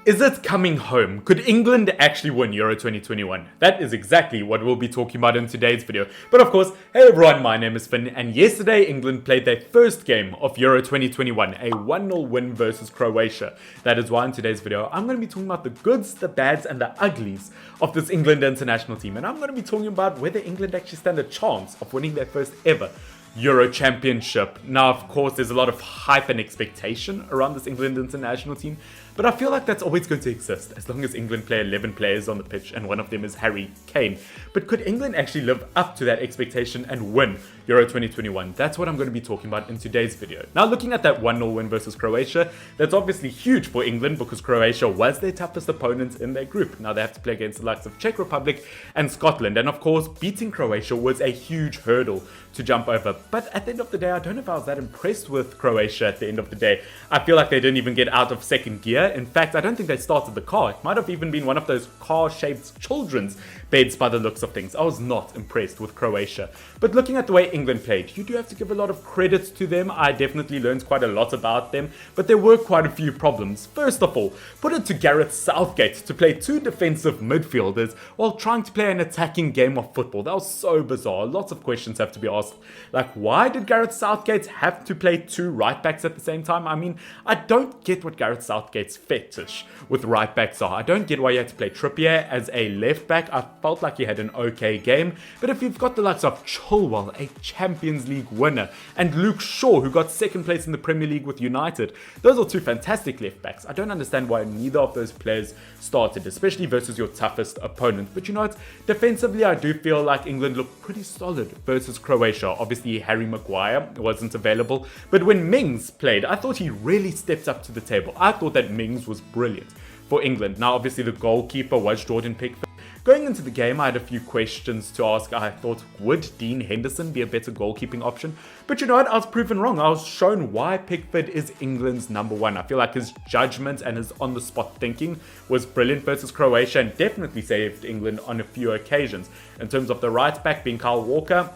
Is it coming home? Could England actually win Euro 2021? That is exactly what we'll be talking about in today's video. But of course, hey everyone, my name is Finn, and yesterday England played their first game of Euro 2021, a 1-0 win versus Croatia. That is why in today's video, I'm going to be talking about the goods, the bads, and the uglies of this England international team. And I'm going to be talking about whether England actually stand a chance of winning their first ever Euro Championship. Now, of course, there's a lot of hype and expectation around this England international team, but I feel like that's always going to exist as long as England play 11 players on the pitch and one of them is Harry Kane. But could England actually live up to that expectation and win Euro 2021? That's what I'm going to be talking about in today's video. Now, looking at that 1-0 win versus Croatia, that's obviously huge for England because Croatia was their toughest opponent in their group. Now they have to play against the likes of Czech Republic and Scotland, and of course, beating Croatia was a huge hurdle to jump over. But at the end of the day, I don't know if I was that impressed with Croatia at the end of the day. I feel like they didn't even get out of second gear. In fact, I don't think they started the car. It might have even been one of those car-shaped children's beds by the looks of things. I was not impressed with Croatia. But looking at the way England played, you do have to give a lot of credit to them. I definitely learned quite a lot about them, but there were quite a few problems. First of all, put it to Gareth Southgate to play two defensive midfielders while trying to play an attacking game of football. That was so bizarre. Lots of questions have to be asked. Like, why did Gareth Southgate have to play two right backs at the same time? I mean, I don't get what Gareth Southgate's fetish with right backs are. I don't get why you had to play Trippier as a left back. I felt like he had an okay game. But if you've got the likes of Chilwell, a Champions League winner, and Luke Shaw, who got second place in the Premier League with United, those are two fantastic left backs. I don't understand why neither of those players started, especially versus your toughest opponent. But you know what? Defensively, I do feel like England looked pretty solid versus Croatia. Obviously, Harry Maguire wasn't available. But when Mings played, I thought he really stepped up to the table. I thought that Mings was brilliant for England. Now, obviously, the goalkeeper was Jordan Pickford. Going into the game, I had a few questions to ask. I thought, would Dean Henderson be a better goalkeeping option? But you know what? I was proven wrong. I was shown why Pickford is England's number one. I feel like his judgment and his on-the-spot thinking was brilliant versus Croatia and definitely saved England on a few occasions. In terms of the right back being Kyle Walker,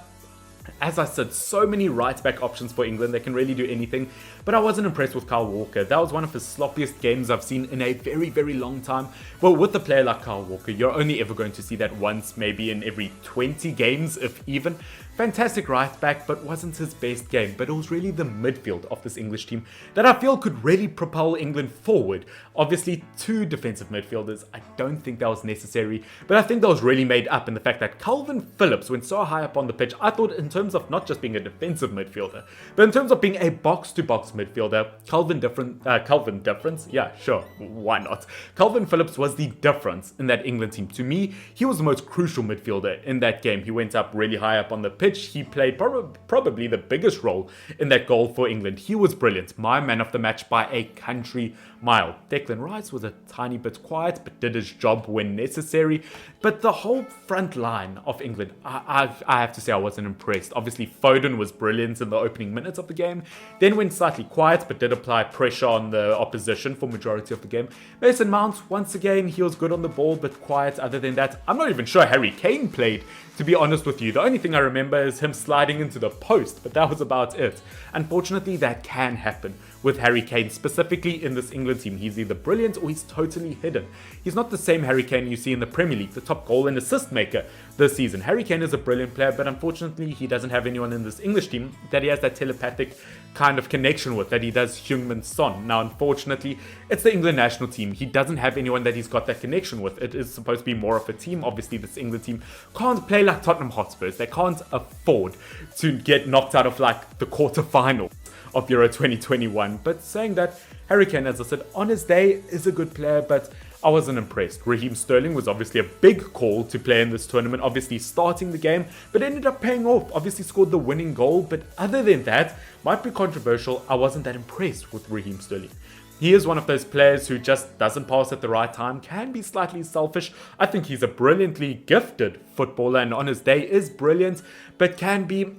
as I said, so many right-back options for England. They can really do anything. But I wasn't impressed with Kyle Walker. That was one of his sloppiest games I've seen in a very, very long time. Well, with a player like Kyle Walker, you're only ever going to see that once, maybe in every 20 games, if even. Fantastic right-back, but wasn't his best game. But it was really the midfield of this English team that I feel could really propel England forward. Obviously, two defensive midfielders, I don't think that was necessary. But I think that was really made up in the fact that Calvin Phillips went so high up on the pitch. I thought in terms of not just being a defensive midfielder, but in terms of being a box-to-box midfielder, Calvin difference? Yeah, sure, why not? Calvin Phillips was the difference in that England team. To me, he was the most crucial midfielder in that game. He went up really high up on the pitch. He played probably the biggest role in that goal for England. He was brilliant. My man of the match by a country mile. Declan Rice was a tiny bit quiet, but did his job when necessary. But the whole front line of England, I have to say I wasn't impressed. Obviously, Foden was brilliant in the opening minutes of the game. Then went slightly quiet, but did apply pressure on the opposition for majority of the game. Mason Mount, once again, he was good on the ball, but quiet. Other than that, I'm not even sure Harry Kane played, to be honest with you. The only thing I remember is him sliding into the post, but that was about it. Unfortunately, that can happen with Harry Kane, specifically in this England team. He's either brilliant or he's totally hidden. He's not the same Harry Kane you see in the Premier League, the top goal and assist maker this season. Harry Kane is a brilliant player, but unfortunately, he doesn't have anyone in this English team that he has that telepathic kind of connection with that he does Heung-min Son. Now, unfortunately, it's the England national team. He doesn't have anyone that he's got that connection with. It is supposed to be more of a team. Obviously, this England team can't play like Tottenham Hotspurs. They can't afford to get knocked out of like the quarterfinals of Euro 2021. But saying that, Harry Kane, as I said, on his day is a good player, but I wasn't impressed. Raheem Sterling was obviously a big call to play in this tournament, obviously starting the game, but ended up paying off. Obviously scored the winning goal, but other than that, might be controversial, I wasn't that impressed with Raheem Sterling. He is one of those players who just doesn't pass at the right time, can be slightly selfish. I think he's a brilliantly gifted footballer and on his day is brilliant, but can be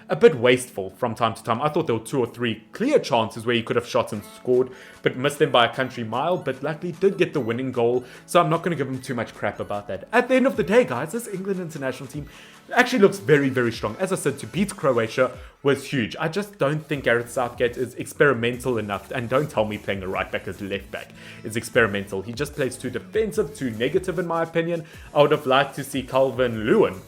a bit wasteful from time to time. I thought there were 2 or 3 clear chances where he could have shot and scored, but missed them by a country mile, but luckily did get the winning goal, so I'm not going to give him too much crap about that. At the end of the day, guys, this England international team actually looks very, very strong. As I said, to beat Croatia was huge. I just don't think Gareth Southgate is experimental enough, and don't tell me playing a right back as left back is experimental. He just plays too defensive, too negative in my opinion. I would have liked to see Calvert-Lewin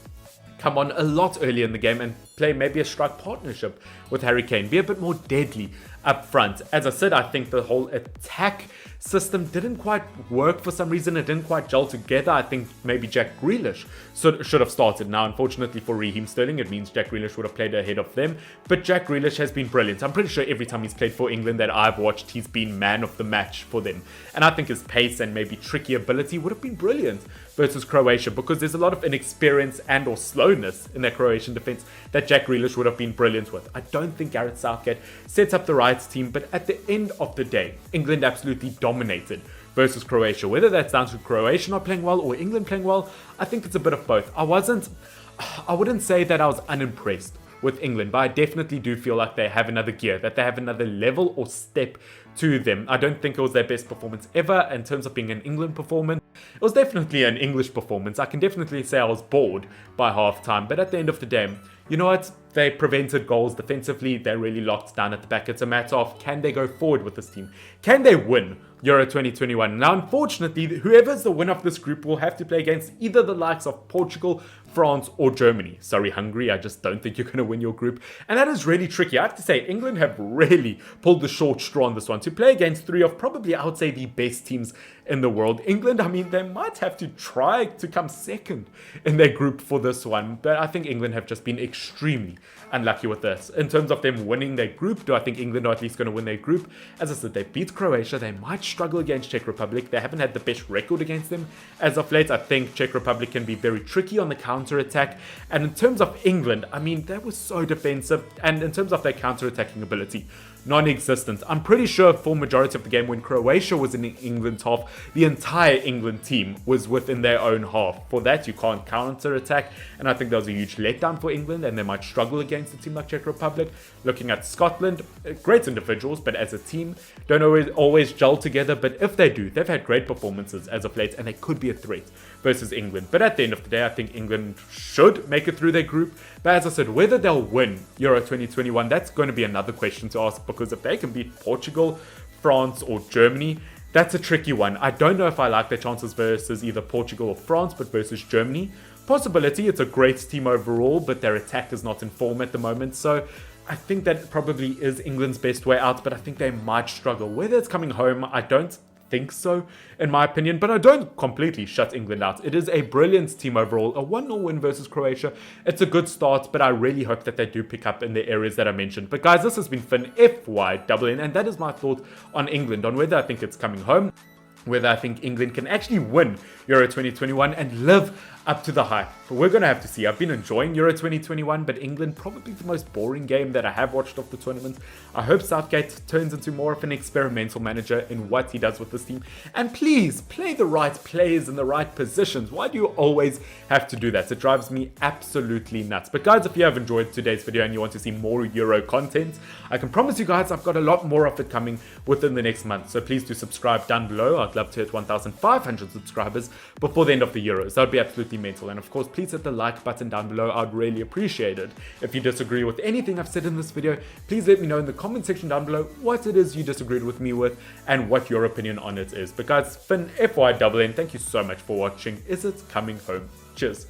come on a lot earlier in the game and play maybe a strike partnership with Harry Kane, be a bit more deadly up front. As I said, I think the whole attack system didn't quite work for some reason. It didn't quite gel together. I think maybe Jack Grealish should have started. Now, unfortunately for Raheem Sterling, it means Jack Grealish would have played ahead of them. But Jack Grealish has been brilliant. I'm pretty sure every time he's played for England that I've watched, he's been man of the match for them. And I think his pace and maybe tricky ability would have been brilliant versus Croatia, because there's a lot of inexperience and or slowness in that Croatian defense that Jack Grealish would have been brilliant with. I don't think Gareth Southgate sets up the right team, but at the end of the day, England absolutely dominated versus Croatia. Whether that's down to Croatia not playing well or England playing well, I think it's a bit of both. I wouldn't say that I was unimpressed with England, but I definitely do feel like they have another gear, that they have another level or step to them. I don't think it was their best performance ever in terms of being an England performance. It was definitely an English performance. I can definitely say I was bored by half time, but at the end of the day, you know what? They prevented goals defensively. They really locked down at the back. It's a matter of, can they go forward with this team? Can they win Euro 2021? Now, unfortunately, whoever's the winner of this group will have to play against either the likes of Portugal, France, or Germany. Sorry, Hungary, I just don't think you're going to win your group. And that is really tricky. I have to say, England have really pulled the short straw on this one. To play against 3 of probably, I would say, the best teams in the world. England, I mean, they might have to try to come second in their group for this one. But I think England have just been extremely unlucky with this. In terms of them winning their group, do I think England are at least going to win their group? As I said, they beat Croatia. They might struggle against Czech Republic. They haven't had the best record against them as of late. I think Czech Republic can be very tricky on the counter-attack. And in terms of England, I mean, they were so defensive. And in terms of their counter-attacking ability, non-existent. I'm pretty sure for majority of the game when Croatia was in England's half, the entire England team was within their own half. For that, you can't counter-attack, and I think that was a huge letdown for England, and they might struggle against a team like Czech Republic. Looking at Scotland, great individuals, but as a team, don't always gel together, but if they do, they've had great performances as of late, and they could be a threat versus England. But at the end of the day, I think England should make it through their group. But as I said, whether they'll win Euro 2021, that's going to be another question to ask, because if they can beat Portugal, France, or Germany, that's a tricky one. I don't know if I like their chances versus either Portugal or France, but versus Germany, possibility. It's a great team overall, but their attack is not in form at the moment. So I think that probably is England's best way out, but I think they might struggle. Whether it's coming home, I don't think so, in my opinion, but I don't completely shut England out. It is a brilliant team overall. A 1-0 win versus Croatia. It's a good start, but I really hope that they do pick up in the areas that I mentioned. But guys, this has been Finn FY and that is my thought on England, on whether I think it's coming home, whether I think England can actually win Euro 2021 and live up to the hype. But we're going to have to see. I've been enjoying Euro 2021, but England, probably the most boring game that I have watched of the tournament. I hope Southgate turns into more of an experimental manager in what he does with this team. And please, play the right players in the right positions. Why do you always have to do that? It drives me absolutely nuts. But guys, if you have enjoyed today's video and you want to see more Euro content, I can promise you guys I've got a lot more of it coming within the next month. So please do subscribe down below. I'd love to hit 1,500 subscribers before the end of the Euros. That would be absolutely mental. And of course, please hit the like button down below. I'd really appreciate it. If you disagree with anything I've said in this video, please let me know in the comment section down below what it is you disagreed with me with and what your opinion on it is. But guys, Finn FY, thank you so much for watching. Is it coming home? Cheers.